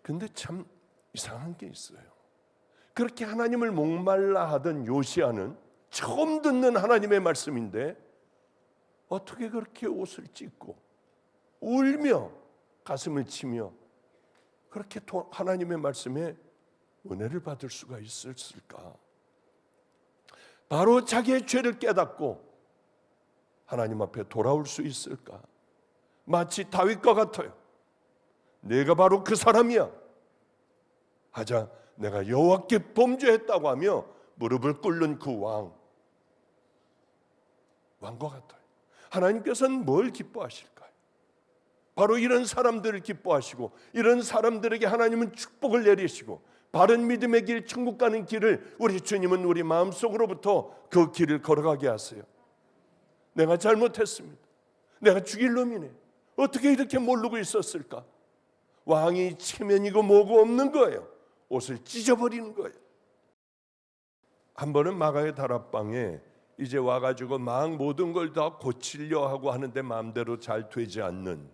근데 참 이상한 게 있어요. 그렇게 하나님을 목말라 하던 요시야는 처음 듣는 하나님의 말씀인데 어떻게 그렇게 옷을 찢고 울며 가슴을 치며 그렇게 하나님의 말씀에 은혜를 받을 수가 있었을까? 바로 자기의 죄를 깨닫고 하나님 앞에 돌아올 수 있을까? 마치 다윗과 같아요. 내가 바로 그 사람이야 하자 내가 여호와께 범죄했다고 하며 무릎을 꿇는 그 왕과 같아요. 하나님께서는 뭘 기뻐하실까요? 바로 이런 사람들을 기뻐하시고 이런 사람들에게 하나님은 축복을 내리시고 바른 믿음의 길, 천국 가는 길을 우리 주님은 우리 마음속으로부터 그 길을 걸어가게 하세요. 내가 잘못했습니다. 내가 죽일 놈이네. 어떻게 이렇게 모르고 있었을까? 왕이 체면이고 뭐고 없는 거예요. 옷을 찢어버리는 거예요. 한 번은 마가의 다락방에 이제 와가지고 막 모든 걸 다 고치려 하고 하는데 마음대로 잘 되지 않는,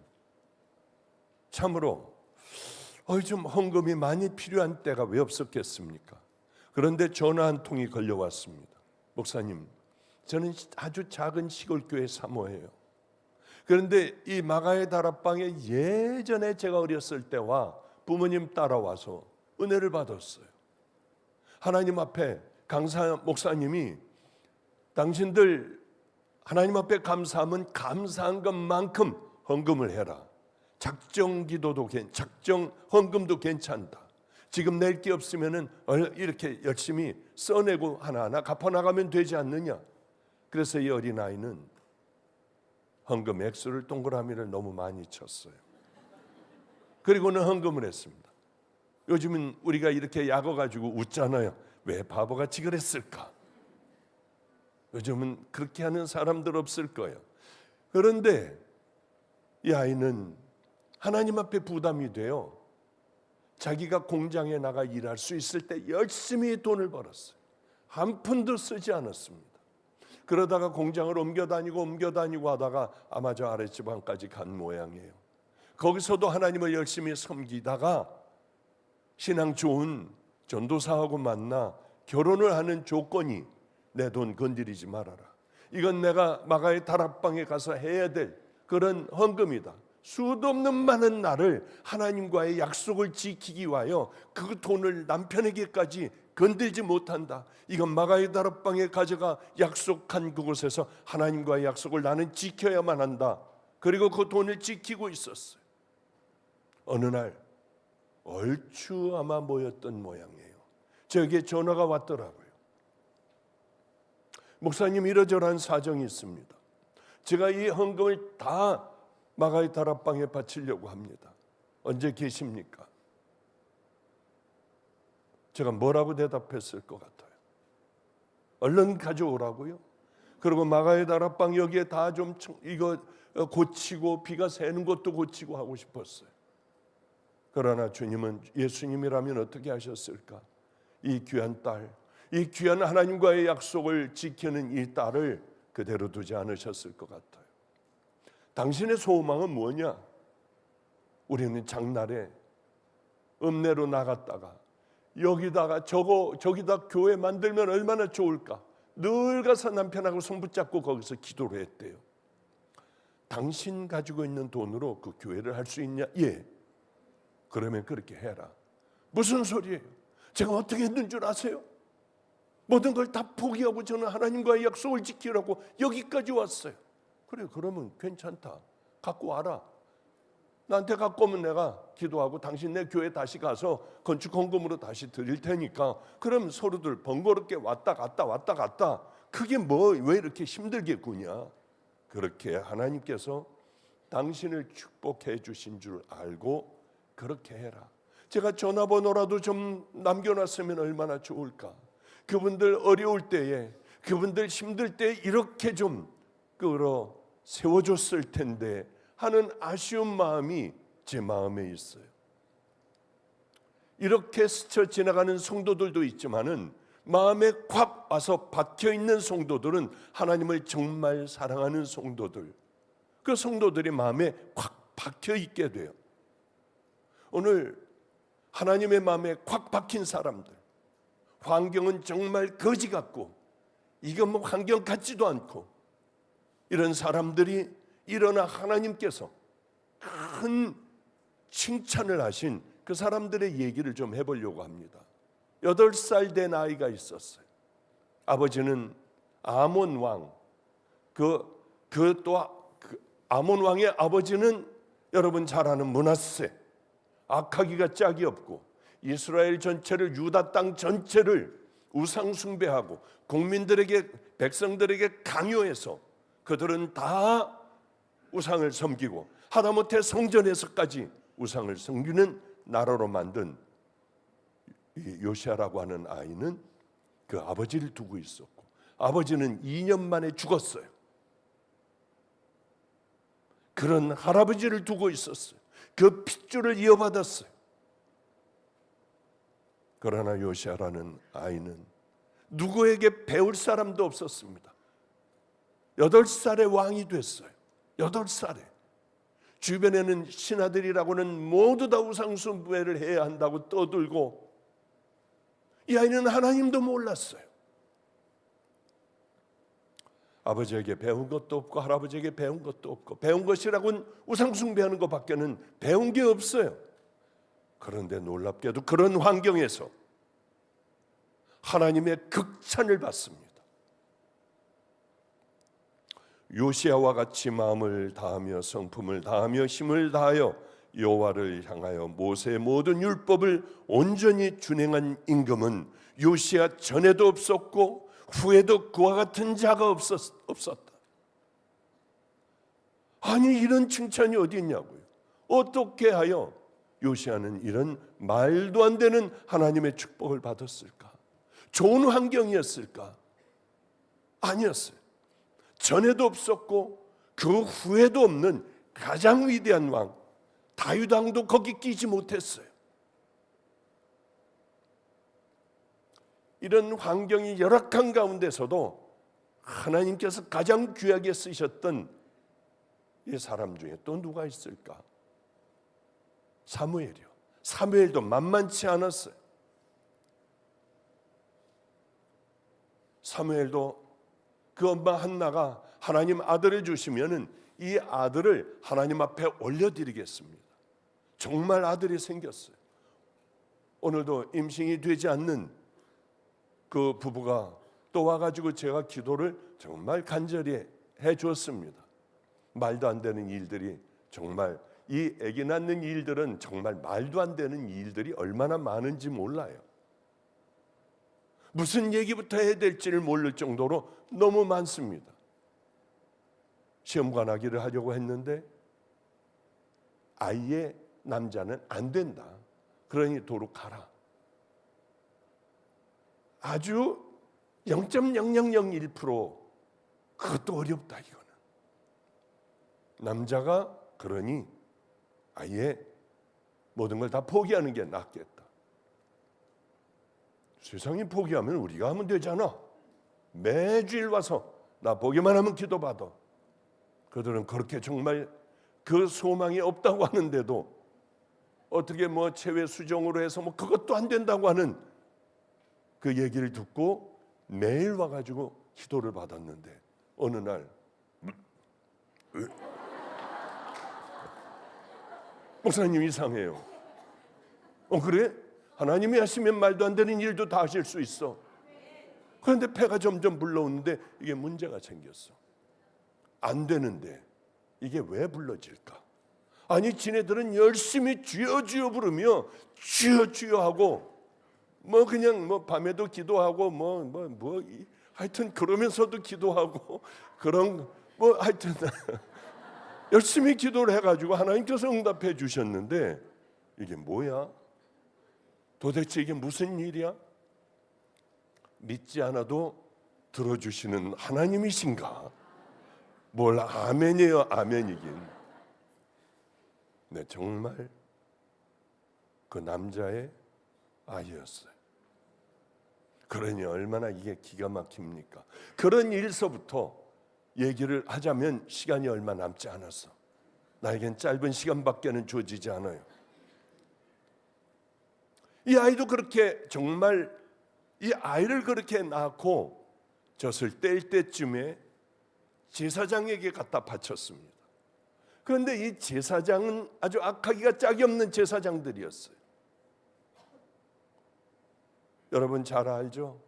참으로 좀 헌금이 많이 필요한 때가 왜 없었겠습니까? 그런데 전화 한 통이 걸려왔습니다. 목사님, 저는 아주 작은 시골교회 사모예요. 그런데 이 마가의 다락방에 예전에 제가 어렸을 때와 부모님 따라와서 은혜를 받았어요. 하나님 앞에 강사 목사님이 당신들 하나님 앞에 감사하면 감사한 것만큼 헌금을 해라. 작정 기도도 작정 헌금도 괜찮다. 지금 낼 게 없으면은 이렇게 열심히 써내고 하나하나 갚아나가면 되지 않느냐. 그래서 이 어린아이는 헌금 액수를 동그라미를 너무 많이 쳤어요. 그리고는 헌금을 했습니다. 요즘은 우리가 이렇게 약어 가지고 웃잖아요. 왜 바보같이 그랬을까? 요즘은 그렇게 하는 사람들 없을 거예요. 그런데 이 아이는 하나님 앞에 부담이 돼요. 자기가 공장에 나가 일할 수 있을 때 열심히 돈을 벌었어요. 한 푼도 쓰지 않았습니다. 그러다가 공장을 옮겨 다니고 하다가 아마 저 아랫지방까지 간 모양이에요. 거기서도 하나님을 열심히 섬기다가 신앙 좋은 전도사하고 만나 결혼을 하는 조건이 내 돈 건드리지 말아라. 이건 내가 마가의 다락방에 가서 해야 될 그런 헌금이다. 수도 없는 많은 날을 하나님과의 약속을 지키기 위하여 그 돈을 남편에게까지 건들지 못한다. 이건 마가의 다락방에 가져가 약속한 그곳에서 하나님과의 약속을 나는 지켜야만 한다. 그리고 그 돈을 지키고 있었어요. 어느 날 얼추 아마 모였던 모양이에요. 저에게 전화가 왔더라고요. 목사님, 이러저러한 사정이 있습니다. 제가 이 헌금을 다 마가의 다락방에 바치려고 합니다. 언제 계십니까? 제가 뭐라고 대답했을 것 같아요? 얼른 가져오라고요? 그리고 마가의 다락방 여기에 다 좀 이거 고치고 비가 새는 것도 고치고 하고 싶었어요. 그러나 주님은 예수님이라면 어떻게 하셨을까? 이 귀한 딸, 이 귀한 하나님과의 약속을 지키는 이 딸을 그대로 두지 않으셨을 것 같아요. 당신의 소망은 뭐냐? 우리는 장날에 읍내로 나갔다가 여기다가 저기다 교회 만들면 얼마나 좋을까? 늘 가서 남편하고 손 붙잡고 거기서 기도를 했대요. 당신 가지고 있는 돈으로 그 교회를 할 수 있냐? 예. 그러면 그렇게 해라. 무슨 소리예요? 제가 어떻게 했는 줄 아세요? 모든 걸 다 포기하고 저는 하나님과의 약속을 지키려고 여기까지 왔어요. 그래, 그러면 괜찮다. 갖고 와라. 나한테 갖고 오면 내가 기도하고 당신 내 교회 다시 가서 건축 헌금으로 다시 드릴 테니까 그럼 서로들 번거롭게 왔다 갔다 그게 왜 이렇게 힘들게 구냐. 그렇게 하나님께서 당신을 축복해 주신 줄 알고 그렇게 해라. 제가 전화번호라도 좀 남겨놨으면 얼마나 좋을까. 그분들 어려울 때에, 그분들 힘들 때 이렇게 좀 끌어 세워줬을 텐데 하는 아쉬운 마음이 제 마음에 있어요. 이렇게 스쳐 지나가는 성도들도 있지만은 마음에 콱 와서 박혀있는 성도들은 하나님을 정말 사랑하는 성도들, 그 성도들이 마음에 콱 박혀있게 돼요. 오늘 하나님의 마음에 콱 박힌 사람들, 환경은 정말 거지 같고 이건 뭐 환경 같지도 않고 이런 사람들이 일어나 하나님께서 큰 칭찬을 하신 그 사람들의 얘기를 좀 해보려고 합니다. 8살 된 아이가 있었어요. 아버지는 아몬 왕, 아몬 왕의 아버지는 여러분 잘 아는 므낫세, 악하기가 짝이 없고 이스라엘 전체를, 유다 땅 전체를 우상 숭배하고 국민들에게, 백성들에게 강요해서 그들은 다 우상을 섬기고 하다못해 성전에서까지 우상을 섬기는 나라로 만든 요시아라고 하는 아이는 그 아버지를 두고 있었고, 아버지는 2년 만에 죽었어요. 그런 할아버지를 두고 있었어요. 그 핏줄을 이어받았어요. 그러나 요시아라는 아이는 누구에게 배울 사람도 없었습니다. 8살에 왕이 됐어요. 8살에. 주변에는 신하들이라고는 모두 다 우상숭배를 해야 한다고 떠들고, 이 아이는 하나님도 몰랐어요. 아버지에게 배운 것도 없고 할아버지에게 배운 것도 없고, 배운 것이라고는 우상숭배하는 것밖에는 배운 게 없어요. 그런데 놀랍게도 그런 환경에서 하나님의 극찬을 받습니다. 요시아와 같이 마음을 다하며 성품을 다하며 힘을 다하여 여호와를 향하여 모세의 모든 율법을 온전히 준행한 임금은 요시아 전에도 없었고 후에도 그와 같은 자가 없었다. 아니, 이런 칭찬이 어디 있냐고요. 어떻게 하여 요시아는 이런 말도 안 되는 하나님의 축복을 받았을까? 좋은 환경이었을까? 아니었어요. 전에도 없었고 그 후에도 없는 가장 위대한 왕 다윗 왕도 거기 끼지 못했어요. 이런 환경이 열악한 가운데서도 하나님께서 가장 귀하게 쓰셨던 이 사람 중에 또 누가 있을까? 사무엘이요. 사무엘도 만만치 않았어요. 사무엘도 그 엄마 한나가 하나님 아들을 주시면은 이 아들을 하나님 앞에 올려드리겠습니다. 정말 아들이 생겼어요. 오늘도 임신이 되지 않는 그 부부가 또 와가지고 제가 기도를 정말 간절히 해줬습니다. 말도 안 되는 일들이, 정말 이 아기 낳는 일들은 정말 말도 안 되는 일들이 얼마나 많은지 몰라요. 무슨 얘기부터 해야 될지를 모를 정도로 너무 많습니다. 시험관하기를 하려고 했는데 아이의 남자는 안 된다. 그러니 도로 가라. 아주 0.0001% 그것도 어렵다 이거는. 남자가 그러니 아예 모든 걸 다 포기하는 게 낫겠다. 세상이 포기하면 우리가 하면 되잖아. 매주일 와서 나 보기만 하면 기도받아. 그들은 그렇게 정말 그 소망이 없다고 하는데도 어떻게 뭐 체외 수정으로 해서 뭐 그것도 안 된다고 하는 그 얘기를 듣고 매일 와가지고 기도를 받았는데 어느 날 목사님 이상해요. 그래? 하나님이 하시면 말도 안 되는 일도 다 하실 수 있어. 그런데 폐가 점점 불러오는데 이게 문제가 생겼어. 안 되는데 이게 왜 불러질까? 아니, 지네들은 열심히 주여 주여 부르며 주여 주여 하고 뭐 그냥 뭐 밤에도 기도하고 하여튼 그러면서도 기도하고 그런 뭐 하여튼 열심히 기도를 해가지고 하나님께서 응답해 주셨는데 이게 뭐야? 도대체 이게 무슨 일이야? 믿지 않아도 들어주시는 하나님이신가? 뭘 아멘이에요, 아멘이긴. 네, 정말 그 남자의 아이였어요. 그러니 얼마나 이게 기가 막힙니까? 그런 일서부터 얘기를 하자면 시간이 얼마 남지 않았어. 나에겐 짧은 시간밖에는 주어지지 않아요. 이 아이도 그렇게 정말 이 아이를 그렇게 낳고 젖을 뗄 때쯤에 제사장에게 갖다 바쳤습니다. 그런데 이 제사장은 아주 악하기가 짝이 없는 제사장들이었어요. 여러분 잘 알죠?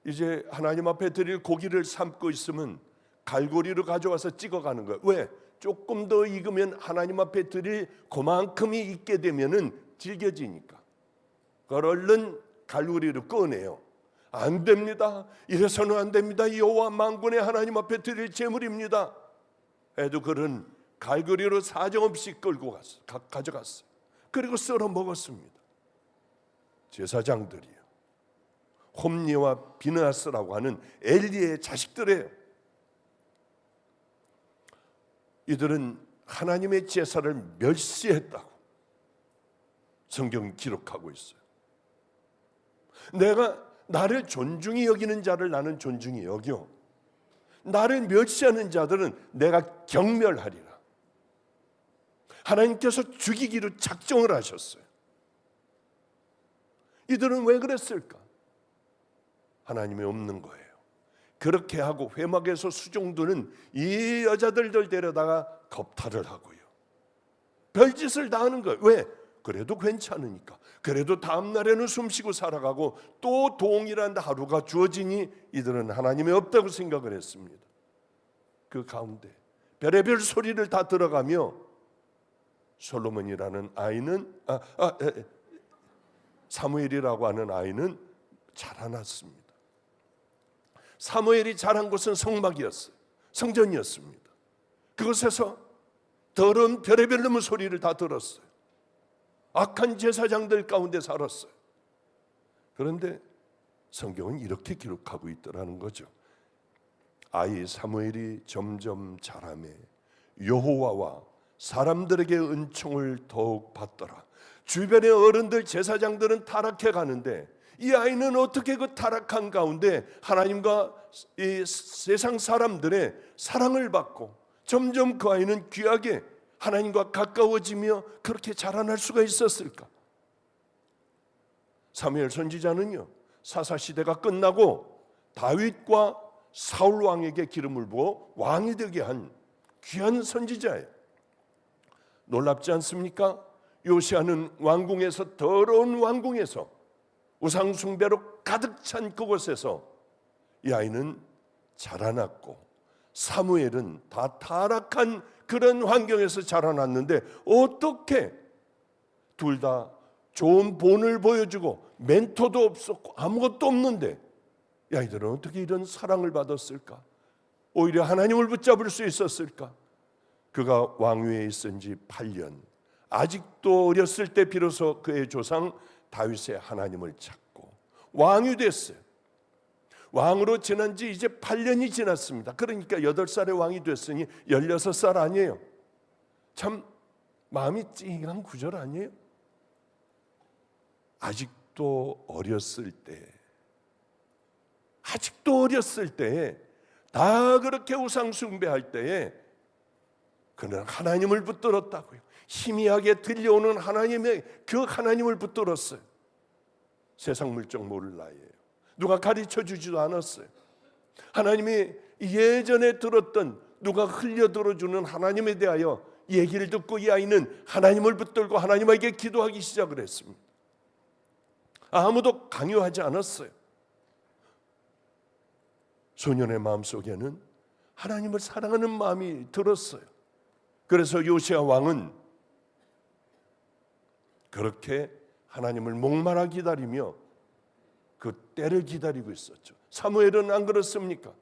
이제 하나님 앞에 드릴 고기를 삶고 있으면 갈고리로 가져와서 찍어가는 거예요. 왜? 조금 더 익으면 하나님 앞에 드릴 그만큼이 익게 되면은 질겨지니까. 그걸 얼른 갈고리로 꺼내요. 안 됩니다. 이래서는 안 됩니다. 여호와 만군의 하나님 앞에 드릴 제물입니다. 해도 그는 갈고리로 사정없이 끌고 가져갔어요. 그리고 썰어 먹었습니다. 제사장들이요. 홈리와 비느하스라고 하는 엘리의 자식들이에요. 이들은 하나님의 제사를 멸시했다고 성경이 기록하고 있어요. 내가 나를 존중히 여기는 자를 나는 존중히 여겨, 나를 멸시하는 자들은 내가 경멸하리라. 하나님께서 죽이기로 작정을 하셨어요. 이들은 왜 그랬을까? 하나님이 없는 거예요. 그렇게 하고 회막에서 수종드는 이 여자들을 데려다가 겁탈을 하고요. 별짓을 다 하는 거예요. 왜? 그래도 괜찮으니까. 그래도 다음 날에는 숨쉬고 살아가고 또 동일한 하루가 주어지니 이들은 하나님이 없다고 생각을 했습니다. 그 가운데 별의별 소리를 다 들어가며 솔로몬이라는 아이는 사무엘이라고 하는 아이는 자라났습니다. 사무엘이 자란 곳은 성막이었어요. 성전이었습니다. 그곳에서 더러운 별의별 놈의 소리를 다 들었어요. 악한 제사장들 가운데 살았어요. 그런데 성경은 이렇게 기록하고 있더라는 거죠. 아이 사무엘이 점점 자라매 여호와와 사람들에게 은총을 더욱 받더라. 주변의 어른들 제사장들은 타락해 가는데 이 아이는 어떻게 그 타락한 가운데 하나님과 이 세상 사람들의 사랑을 받고 점점 그 아이는 귀하게 하나님과 가까워지며 그렇게 자라날 수가 있었을까? 사무엘 선지자는요, 사사시대가 끝나고 다윗과 사울 왕에게 기름을 부어 왕이 되게 한 귀한 선지자예요. 놀랍지 않습니까? 요시아는 왕궁에서, 더러운 왕궁에서 우상 숭배로 가득 찬 그곳에서 이 아이는 자라났고, 사무엘은 다 타락한 그런 환경에서 자라났는데 어떻게 둘 다 좋은 본을 보여주고 멘토도 없었고 아무것도 없는데 이 아이들은 어떻게 이런 사랑을 받았을까? 오히려 하나님을 붙잡을 수 있었을까? 그가 왕위에 있은 지 8년, 아직도 어렸을 때 비로소 그의 조상 다윗의 하나님을 찾고 왕이 됐어요. 왕으로 지난 지 이제 8년이 지났습니다. 그러니까 8살의 왕이 됐으니 16살 아니에요. 참 마음이 찡한 구절 아니에요? 아직도 어렸을 때에 다 그렇게 우상 숭배할 때에 그는 하나님을 붙들었다고요. 희미하게 들려오는 하나님의 그 하나님을 붙들었어요. 세상 물정 모를 나이에요. 누가 가르쳐 주지도 않았어요. 하나님이 예전에 들었던, 누가 흘려 들어주는 하나님에 대하여 얘기를 듣고 이 아이는 하나님을 붙들고 하나님에게 기도하기 시작을 했습니다. 아무도 강요하지 않았어요. 소년의 마음속에는 하나님을 사랑하는 마음이 들었어요. 그래서 요시야 왕은 그렇게 하나님을 목마라 기다리며 그 때를 기다리고 있었죠. 사무엘은 안 그렇습니까?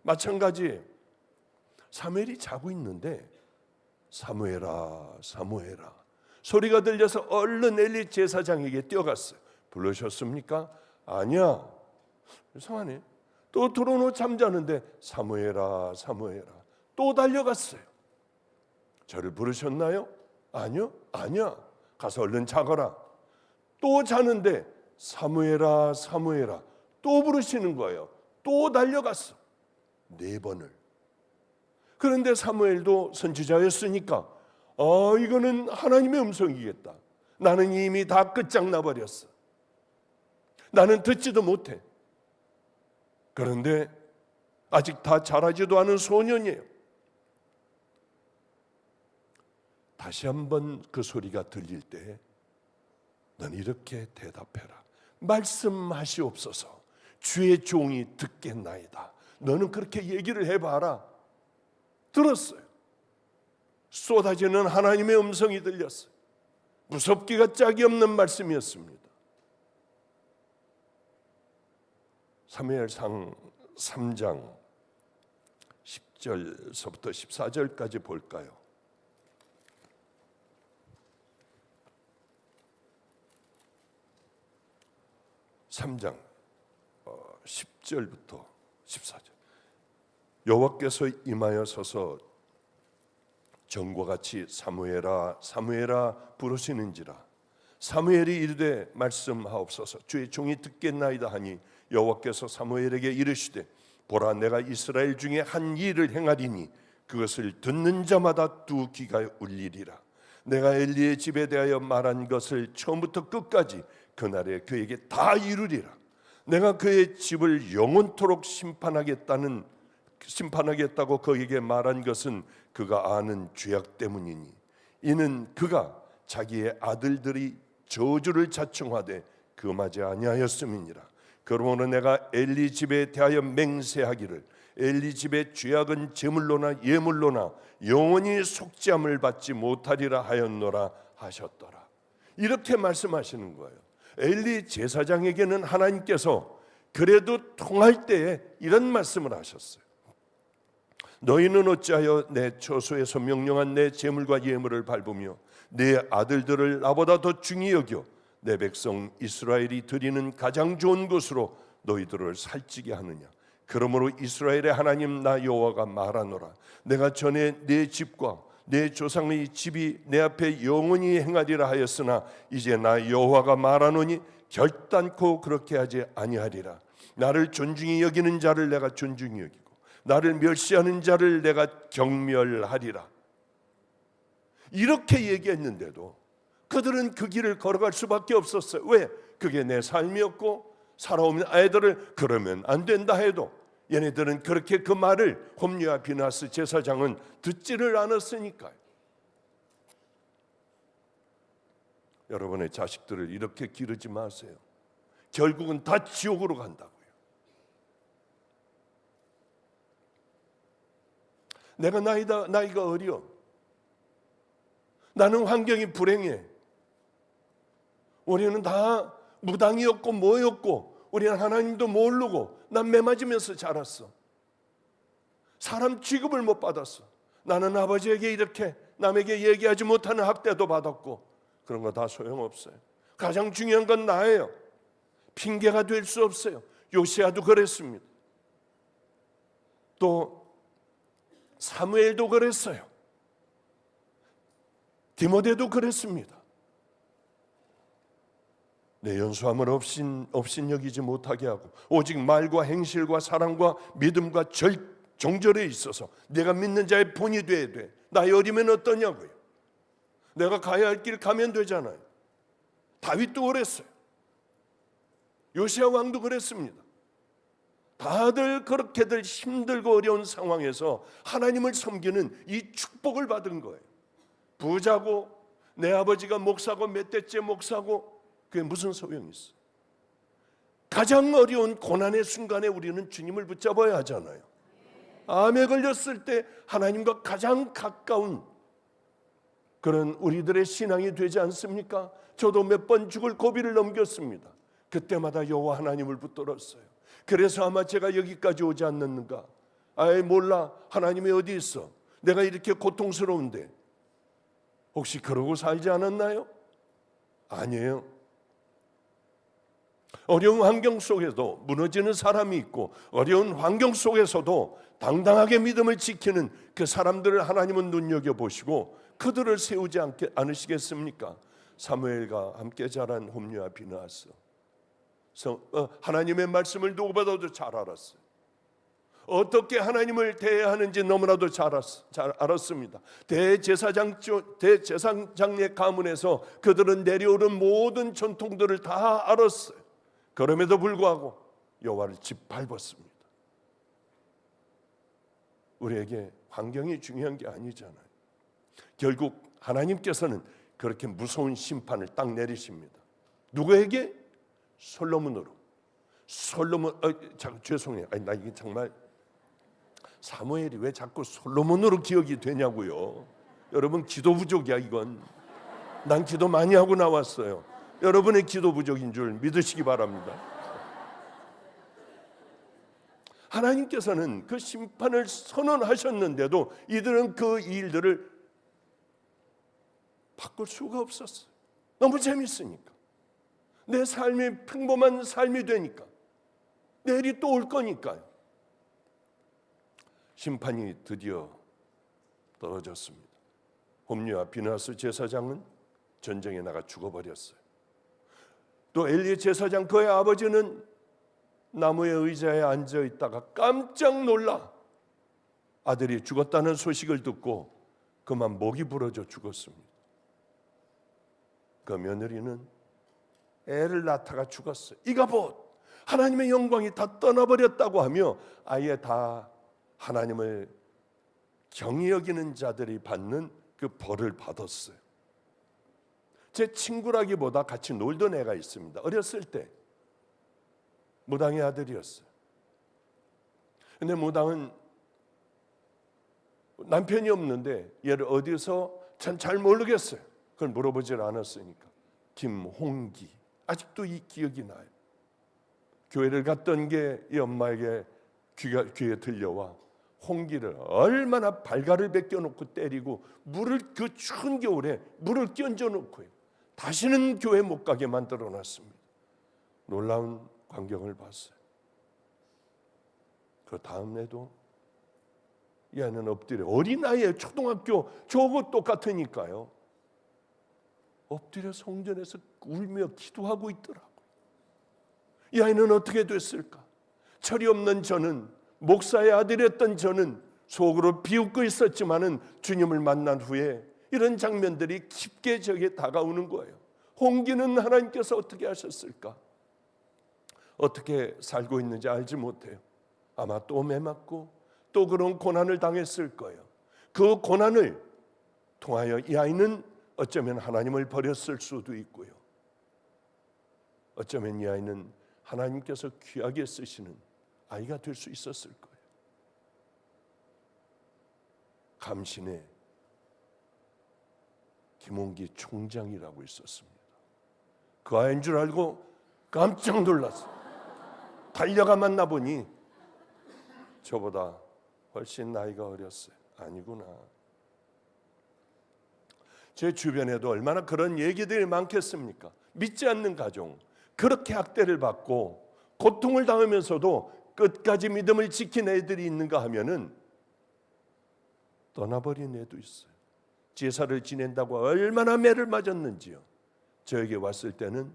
마찬가지예요. 사무엘이 자고 있는데 사무엘아 사무엘아 소리가 들려서 얼른 엘리 제사장에게 뛰어갔어요. 부르셨습니까? 아니야. 이상하네. 또 들어놓고 잠자는데 사무엘아 사무엘아 또 달려갔어요. 저를 부르셨나요? 아니요. 아니야. 가서 얼른 자거라. 또 자는데 사무엘아 사무엘아 또 부르시는 거예요. 또 달려갔어. 4번을. 그런데 사무엘도 선지자였으니까 이거는 하나님의 음성이겠다. 나는 이미 다 끝장나 버렸어. 나는 듣지도 못해. 그런데 아직 다 자라지도 않은 소년이에요. 다시 한번 그 소리가 들릴 때 넌 이렇게 대답해라. 말씀하시옵소서. 주의 종이 듣겠나이다. 너는 그렇게 얘기를 해봐라. 들었어요. 쏟아지는 하나님의 음성이 들렸어요. 무섭기가 짝이 없는 말씀이었습니다. 사무엘상 3장 10절서부터 14절까지 볼까요? 3장 10절부터 14절. 여호와께서 임하여서서 전과 같이 사무엘아 사무엘아 부르시는지라. 사무엘이 이르되 말씀하옵소서. 주의 종이 듣겠나이다 하니 여호와께서 사무엘에게 이르시되 보라 내가 이스라엘 중에 한 일을 행하리니 그것을 듣는 자마다 두 귀가 울리리라. 내가 엘리의 집에 대하여 말한 것을 처음부터 끝까지 그날에 그에게 다 이루리라. 내가 그의 집을 영원토록 심판하겠다고 그에게 말한 것은 그가 아는 죄악 때문이니 이는 그가 자기의 아들들이 저주를 자청하되 금하지 아니하였음이니라. 그러므로 내가 엘리 집에 대하여 맹세하기를 엘리 집의 죄악은 제물로나 예물로나 영원히 속죄함을 받지 못하리라 하였노라 하셨더라. 이렇게 말씀하시는 거예요. 엘리 제사장에게는 하나님께서 그래도 통할 때에 이런 말씀을 하셨어요. 너희는 어찌하여 내 처소에서 명령한 내 제물과 예물을 밟으며 내 아들들을 나보다 더 중히 여겨 내 백성 이스라엘이 드리는 가장 좋은 것으로 너희들을 살찌게 하느냐. 그러므로 이스라엘의 하나님 나 여호와가 말하노라. 내가 전에 내 집과 내 조상의 집이 내 앞에 영원히 행하리라 하였으나 이제 나 여호와가 말하노니 결단코 그렇게 하지 아니하리라. 나를 존중히 여기는 자를 내가 존중히 여기고 나를 멸시하는 자를 내가 경멸하리라. 이렇게 얘기했는데도 그들은 그 길을 걸어갈 수밖에 없었어요. 왜? 그게 내 삶이었고 살아오는 아이들을 그러면 안 된다 해도 얘네들은 그렇게 그 말을 홈리와 비나스 제사장은 듣지를 않았으니까요. 여러분의 자식들을 이렇게 기르지 마세요. 결국은 다 지옥으로 간다고요. 내가 나이가 어려. 나는 환경이 불행해. 우리는 다 무당이었고 뭐였고 우리는 하나님도 모르고 난 매맞으면서 자랐어. 사람 취급을 못 받았어. 나는 아버지에게 이렇게 남에게 얘기하지 못하는 학대도 받았고 그런 거 다 소용없어요. 가장 중요한 건 나예요. 핑계가 될 수 없어요. 요시야도 그랬습니다. 또 사무엘도 그랬어요. 디모데도 그랬습니다. 내 연수함을 없인 여기지 못하게 하고 오직 말과 행실과 사랑과 믿음과 정절에 있어서 내가 믿는 자의 본이 돼야 돼. 나이 어리면 어떠냐고요. 내가 가야 할 길 가면 되잖아요. 다윗도 그랬어요. 요시야 왕도 그랬습니다. 다들 그렇게들 힘들고 어려운 상황에서 하나님을 섬기는 이 축복을 받은 거예요. 부자고 내 아버지가 목사고 몇 대째 목사고 그게 무슨 소용이 있어? 가장 어려운 고난의 순간에 우리는 주님을 붙잡아야 하잖아요. 암에 걸렸을 때 하나님과 가장 가까운 그런 우리들의 신앙이 되지 않습니까? 저도 몇 번 죽을 고비를 넘겼습니다. 그때마다 여호와 하나님을 붙들었어요. 그래서 아마 제가 여기까지 오지 않는가? 아이 몰라. 하나님이 어디 있어? 내가 이렇게 고통스러운데 혹시 그러고 살지 않았나요? 아니에요. 어려운 환경 속에도 무너지는 사람이 있고 어려운 환경 속에서도 당당하게 믿음을 지키는 그 사람들을 하나님은 눈여겨보시고 그들을 세우지 않으시겠습니까? 사무엘과 함께 자란 홈리와 비나스 하나님의 말씀을 누구보다도 잘 알았어요. 어떻게 하나님을 대해야 하는지 너무나도 잘 알았습니다. 대제사장의 가문에서 그들은 내려오는 모든 전통들을 다 알았어요. 그럼에도 불구하고 여호와를 짓밟았습니다. 우리에게 환경이 중요한 게 아니잖아요. 결국 하나님께서는 그렇게 무서운 심판을 딱 내리십니다. 누구에게? 솔로몬으로. 죄송해요. 나 이게 정말 사무엘이 왜 자꾸 솔로몬으로 기억이 되냐고요. 여러분, 기도 부족이야 이건. 난 기도 많이 하고 나왔어요. 여러분의 기도 부족인 줄 믿으시기 바랍니다. 하나님께서는 그 심판을 선언하셨는데도 이들은 그 일들을 바꿀 수가 없었어요. 너무 재밌으니까. 내 삶이 평범한 삶이 되니까. 내일이 또 올 거니까요. 심판이 드디어 떨어졌습니다. 홈리와 비나스 제사장은 전쟁에 나가 죽어버렸어요. 또 엘리 제사장 그의 아버지는 나무의 의자에 앉아 있다가 깜짝 놀라 아들이 죽었다는 소식을 듣고 그만 목이 부러져 죽었습니다. 그 며느리는 애를 낳다가 죽었어요. 이가봇, 하나님의 영광이 다 떠나버렸다고 하며 아예 다 하나님을 경히 여기는 자들이 받는 그 벌을 받았어요. 제 친구라기보다 같이 놀던 애가 있습니다. 어렸을 때 무당의 아들이었어요. 근데 무당은 남편이 없는데 얘를 어디서 전 잘 모르겠어요. 그걸 물어보질 않았으니까. 김홍기, 아직도 이 기억이 나요. 교회를 갔던 게 이 엄마에게 귀에 들려와 홍기를 얼마나 발갈을 벗겨놓고 때리고 물을 그 추운 겨울에 물을 끼얹어놓고요. 다시는 교회 못 가게 만들어놨습니다. 놀라운 광경을 봤어요. 그 다음에도 얘는 엎드려, 어린아이에 초등학교 저거 똑같으니까요. 엎드려 성전에서 울며 기도하고 있더라고요. 이 아이는 어떻게 됐을까? 철이 없는 저는, 목사의 아들이었던 저는 속으로 비웃고 있었지만은 주님을 만난 후에 이런 장면들이 깊게 저에게 다가오는 거예요. 홍기는 하나님께서 어떻게 하셨을까? 어떻게 살고 있는지 알지 못해요. 아마 또 매맞고 또 그런 고난을 당했을 거예요. 그 고난을 통하여 이 아이는 어쩌면 하나님을 버렸을 수도 있고요. 어쩌면 이 아이는 하나님께서 귀하게 쓰시는 아이가 될 수 있었을 거예요. 감신에 김홍기 총장이라고 있었습니다. 그 아이인 줄 알고 깜짝 놀랐어요. 달려가 만나보니 저보다 훨씬 나이가 어렸어요. 아니구나. 제 주변에도 얼마나 그런 얘기들이 많겠습니까? 믿지 않는 가정, 그렇게 학대를 받고 고통을 당하면서도 끝까지 믿음을 지킨 애들이 있는가 하면은 떠나버린 애도 있어요. 제사를 지낸다고 얼마나 매를 맞았는지요. 저에게 왔을 때는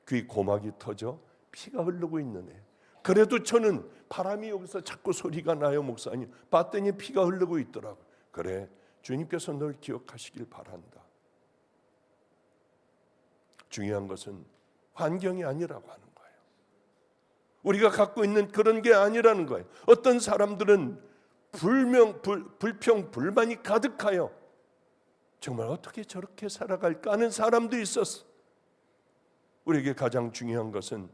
귀 고막이 터져 피가 흐르고 있는 애. 그래도 저는 바람이 여기서 자꾸 소리가 나요, 목사님. 봤더니 피가 흐르고 있더라고요. 그래, 주님께서 널 기억하시길 바란다. 중요한 것은 환경이 아니라고 하는 거예요. 우리가 갖고 있는 그런 게 아니라는 거예요. 어떤 사람들은 불평, 불만이 가득하여 정말 어떻게 저렇게 살아갈까 하는 사람도 있었어. 우리에게 가장 중요한 것은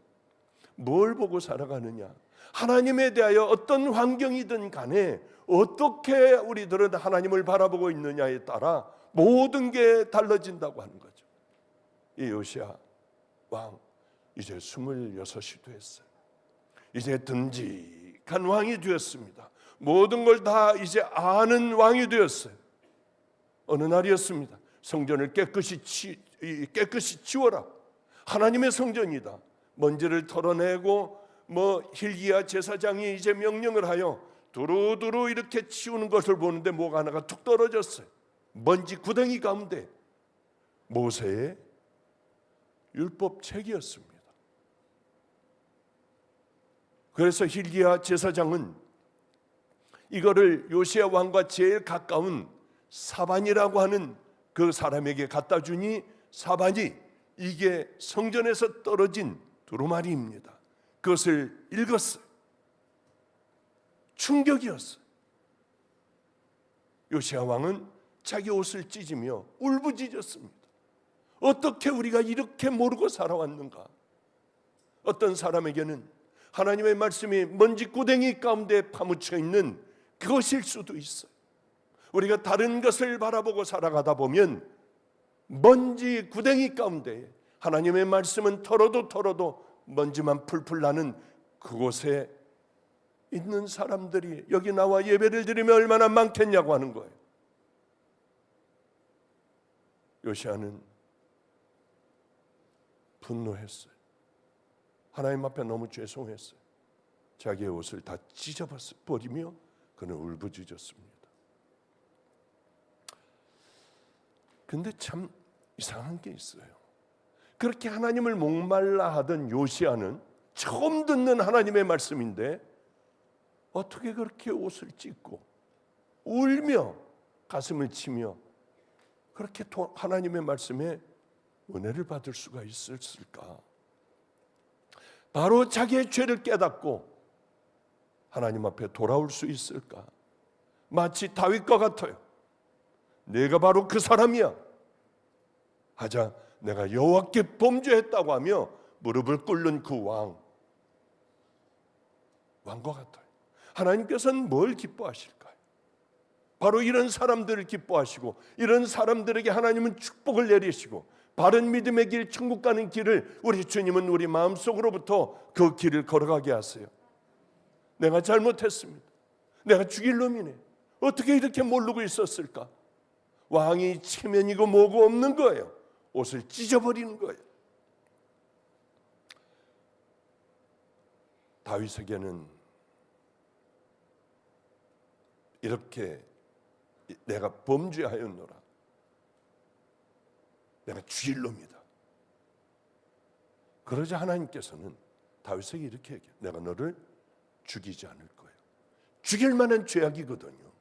뭘 보고 살아가느냐. 하나님에 대하여 어떤 환경이든 간에 어떻게 우리들은 하나님을 바라보고 있느냐에 따라 모든 게 달라진다고 하는 거죠. 이 요시야 왕 이제 26이 됐어요. 이제 듬직한 왕이 되었습니다. 모든 걸 다 이제 아는 왕이 되었어요. 어느 날이었습니다. 성전을 깨끗이 치워라. 하나님의 성전이다. 먼지를 털어내고 hil기야 제사장이 이제 명령을 하여 두루두루 이렇게 치우는 것을 보는데 뭐가 하나가 툭 떨어졌어요. 먼지 구덩이 가운데 모세의 이거를 요시야 왕과 제일 가까운 사반이라고 하는 그 사람에게 갖다 주니 사반이 이게 성전에서 떨어진 두루마리입니다. 그것을 읽었어요. 충격이었어요. 요시야 왕은 자기 옷을 찢으며 울부짖었습니다. 어떻게 우리가 이렇게 모르고 살아왔는가? 어떤 사람에게는 하나님의 말씀이 먼지 구덩이 가운데 파묻혀 있는 그것일 수도 있어요. 우리가 다른 것을 바라보고 살아가다 보면 먼지 구덩이 가운데 하나님의 말씀은 털어도 먼지만 풀풀 나는 그곳에 있는 사람들이 여기 나와 예배를 드리면 얼마나 많겠냐고 하는 거예요. 요시야는 분노했어요. 하나님 앞에 너무 죄송했어요. 자기의 옷을 다 찢어버리며 그는 울부짖었습니다. 근데 참 이상한 게 있어요. 그렇게 하나님을 목말라 하던 요시야는 처음 듣는 하나님의 말씀인데 어떻게 그렇게 옷을 찢고 울며 가슴을 치며 그렇게 하나님의 말씀에 은혜를 받을 수가 있었을까? 바로 자기의 죄를 깨닫고 하나님 앞에 돌아올 수 있을까? 마치 다윗과 같아요. 내가 바로 그 사람이야 하자 내가 여호와께 범죄했다고 하며 무릎을 꿇는 그 왕과 같아요. 하나님께서는 뭘 기뻐하실까요? 바로 이런 사람들을 기뻐하시고 이런 사람들에게 하나님은 축복을 내리시고 바른 믿음의 길, 천국 가는 길을 우리 주님은 우리 마음속으로부터 그 길을 걸어가게 하세요. 내가 잘못했습니다. 내가 죽일 놈이네. 어떻게 이렇게 모르고 있었을까? 왕이 체면이고 뭐고 없는 거예요. 옷을 찢어버리는 거예요. 다윗에게는 이렇게 내가 범죄하였노라. 내가 죽일 놈이다. 그러자 하나님께서는 다윗에게 이렇게 얘기해요. 내가 너를 죽이지 않을 거예요. 죽일 만한 죄악이거든요.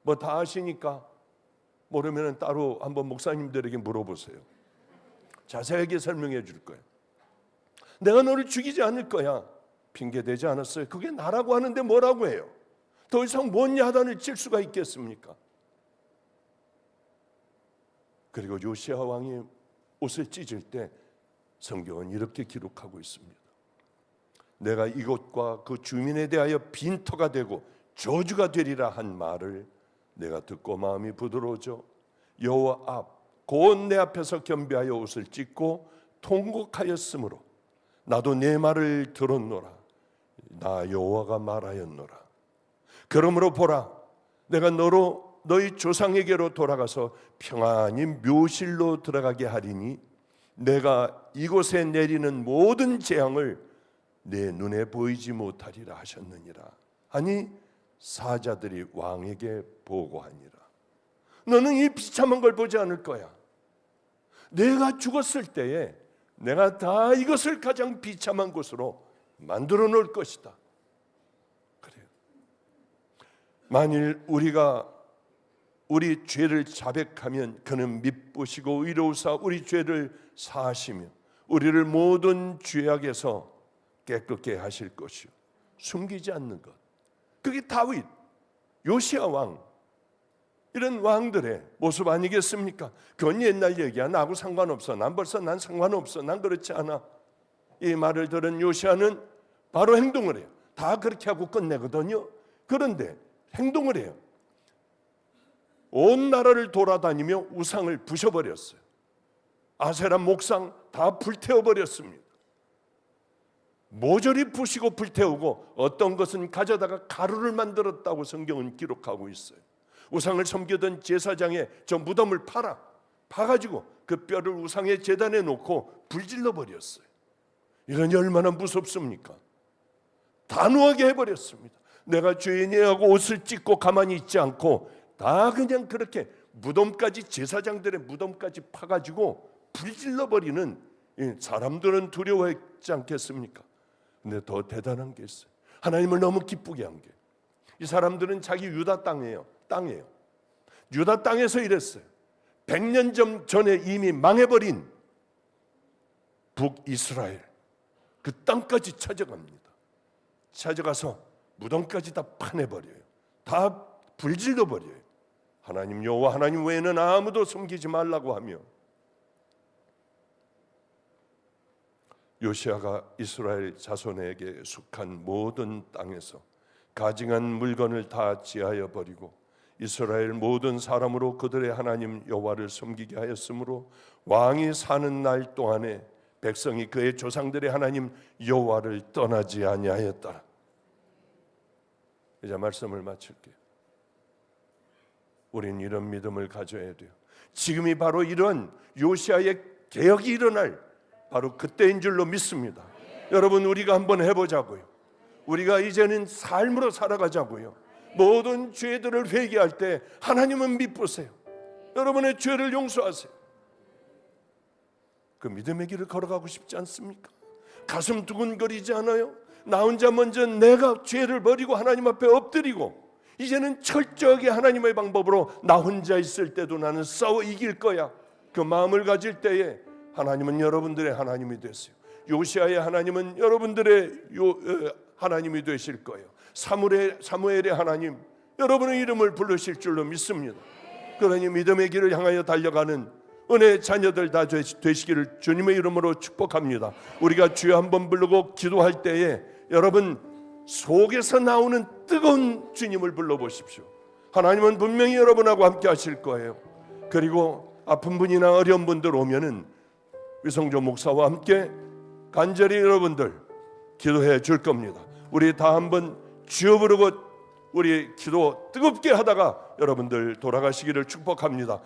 뭐 다 아시니까 모르면 따로 한번 목사님들에게 물어보세요. 자세하게 설명해 줄 거예요. 내가 너를 죽이지 않을 거야. 핑계대지 않았어요. 그게 나라고 하는데 뭐라고 해요? 더 이상 뭔 야단을 칠 수가 있겠습니까? 그리고 요시야 왕이 옷을 찢을 때 성경은 이렇게 기록하고 있습니다. 내가 이곳과 그 주민에 대하여 빈터가 되고 저주가 되리라 한 말을 내가 듣고 마음이 부드러워져 여호와 앞 곧 내 앞에서 겸비하여 옷을 찢고 통곡하였으므로 나도 내 말을 들었노라. 나 여호와가 말하였노라. 그러므로 보라, 내가 너로 너희 조상에게로 돌아가서 평안히 묘실로 들어가게 하리니 내가 이곳에 내리는 모든 재앙을 내 눈에 보이지 못하리라 하셨느니라. 아니 사자들이 왕에게 보고하니라. 너는 이 비참한 걸 보지 않을 거야. 내가 죽었을 때에 내가 다 이것을 가장 비참한 곳으로 만들어 놓을 것이다. 그래요. 만일 우리가 우리 죄를 자백하면 그는 미쁘시고 의로우사 우리 죄를 사하시며 우리를 모든 죄악에서 깨끗게 하실 것이요 숨기지 않는 것. 그게 다윗, 요시야 왕 이런 왕들의 모습 아니겠습니까? 그건 옛날 얘기야. 나하고 상관없어. 난 상관없어. 난 그렇지 않아. 이 말을 들은 요시야는 바로 행동을 해요. 다 그렇게 하고 끝내거든요. 그런데 행동을 해요. 온 나라를 돌아다니며 우상을 부셔버렸어요. 아세라 목상 다 불태워버렸습니다. 모조리 부시고 불태우고 어떤 것은 가져다가 가루를 만들었다고 성경은 기록하고 있어요. 우상을 섬기던 제사장의 저 무덤을 파가지고 그 뼈를 우상의 제단에 놓고 불질러 버렸어요. 이러니 얼마나 무섭습니까? 단호하게 해버렸습니다. 내가 죄인이라고 옷을 찢고 가만히 있지 않고 다 그냥 그렇게 무덤까지 제사장들의 무덤까지 파가지고 불질러 버리는 사람들은 두려워했지 않겠습니까? 근데 더 대단한 게 있어요. 하나님을 너무 기쁘게 한 게 이 사람들은 자기 유다 땅이에요. 유다 땅에서 이랬어요. 100년 전에 이미 망해버린 북이스라엘 그 땅까지 찾아갑니다. 찾아가서 무덤까지 다 파내버려요. 다 불질러버려요. 하나님 여호와 하나님 외에는 아무도 섬기지 말라고 하며, 요시아가 이스라엘 자손에게 속한 모든 땅에서 가증한 물건을 다 지하여 버리고 이스라엘 모든 사람으로 그들의 하나님 여호와를 섬기게 하였으므로 왕이 사는 날 동안에 백성이 그의 조상들의 하나님 여호와를 떠나지 아니하였더라. 이제 말씀을 마칠게요. 우린 이런 믿음을 가져야 돼요. 지금이 바로 이런 요시아의 개혁이 일어날 바로 그때인 줄로 믿습니다. 여러분, 우리가 한번 해보자고요. 우리가 이제는 삶으로 살아가자고요. 모든 죄들을 회개할 때 하나님은 미쁘세요. 여러분의 죄를 용서하세요. 그 믿음의 길을 걸어가고 싶지 않습니까? 가슴 두근거리지 않아요? 나 혼자 먼저 내가 죄를 버리고 하나님 앞에 엎드리고 이제는 철저하게 하나님의 방법으로 나 혼자 있을 때도 나는 싸워 이길 거야. 그 마음을 가질 때에 하나님은 여러분들의 하나님이 됐어요. 요시아의 하나님은 여러분들의 하나님이 되실 거예요. 사무엘의 하나님, 여러분의 이름을 부르실 줄로 믿습니다. 그러니 믿음의 길을 향하여 달려가는 은혜의 자녀들 다 되시기를 주님의 이름으로 축복합니다. 우리가 주여 한번 부르고 기도할 때에 여러분 속에서 나오는 뜨거운 주님을 불러보십시오. 하나님은 분명히 여러분하고 함께 하실 거예요. 그리고 아픈 분이나 어려운 분들 오면은 위성조 목사와 함께 간절히 여러분들 기도해 줄 겁니다. 우리 다 한번 주여 부르고 우리 기도 뜨겁게 하다가 여러분들 돌아가시기를 축복합니다.